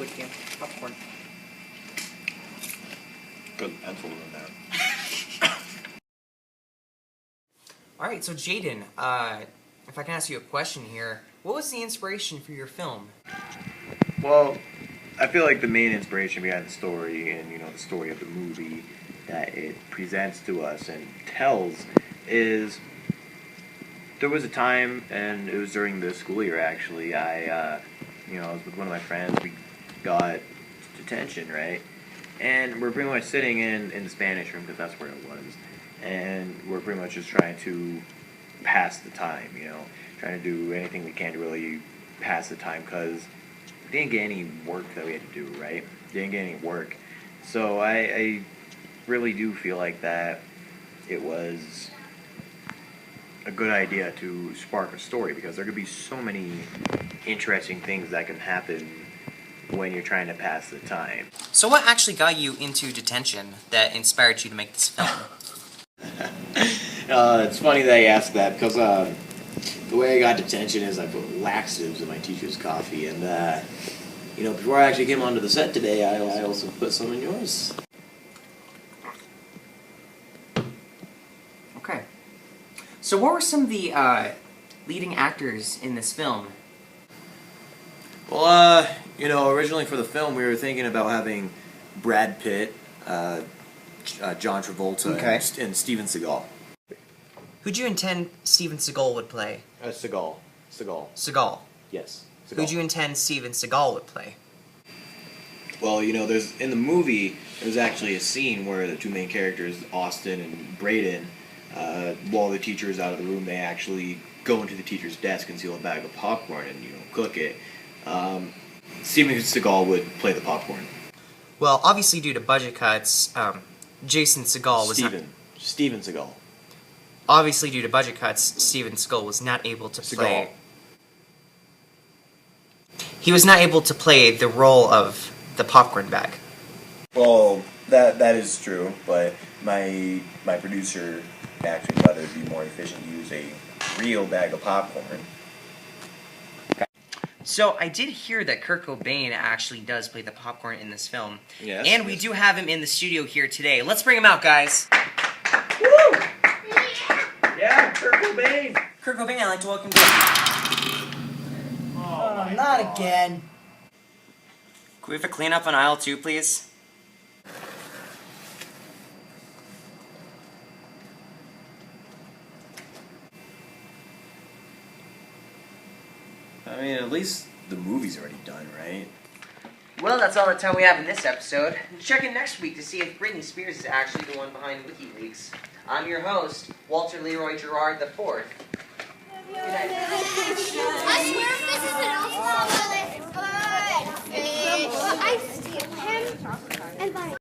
Squid Game popcorn. Good pencil in there. Alright, so Jaden, if I can ask you a question here, what was the inspiration for your film? Well, I feel like the main inspiration behind the story and, the story of the movie that it presents to us and tells is there was a time, and it was during the school year actually, I was with one of my friends, we got detention, right? And we're pretty much sitting in the Spanish room because that's where it was. And we're pretty much just trying to pass the time, trying to do anything we can to really pass the time because we didn't get any work that we had to do, right? Didn't get any work. So I really do feel like that it was a good idea to spark a story because there could be so many interesting things that can happen when you're trying to pass the time. So what actually got you into detention that inspired you to make this film? It's funny that you ask that because the way I got detention is I put laxatives in my teacher's coffee, and before I actually came onto the set today, I also put some in yours. Okay. So what were some of the leading actors in this film? Well, originally for the film we were thinking about having Brad Pitt, John Travolta, Okay. and Steven Seagal. Who'd you intend Steven Seagal would play? Seagal. Seagal. Yes. Seagal. Who'd you intend Steven Seagal would play? Well, there's in the movie, there's actually a scene where the two main characters, Austin and Braden, while the teacher is out of the room, they actually go into the teacher's desk and steal a bag of popcorn and cook it. Steven Seagal would play the popcorn. Well, obviously due to budget cuts, Jason Seagal was Steven Seagal. Obviously due to budget cuts, Steven Seagal was not able to play. He was not able to play the role of the popcorn bag. Well, that is true, but my producer actually thought it would be more efficient to use a real bag of popcorn. So I did hear that Curt Cobain actually does play the popcorn in this film. Yes. And we do have him in the studio here today. Let's bring him out, guys. Woo! Yeah, Curt Cobain. Curt Cobain, I'd like to welcome you. Oh, not again. Can we have a cleanup on aisle 2, please? I mean, at least the movie's already done, right? Well, that's all the time we have in this episode. Check in next week to see if Britney Spears is actually the one behind WikiLeaks. I'm your host, Walter Leroy Gerard IV. Good night.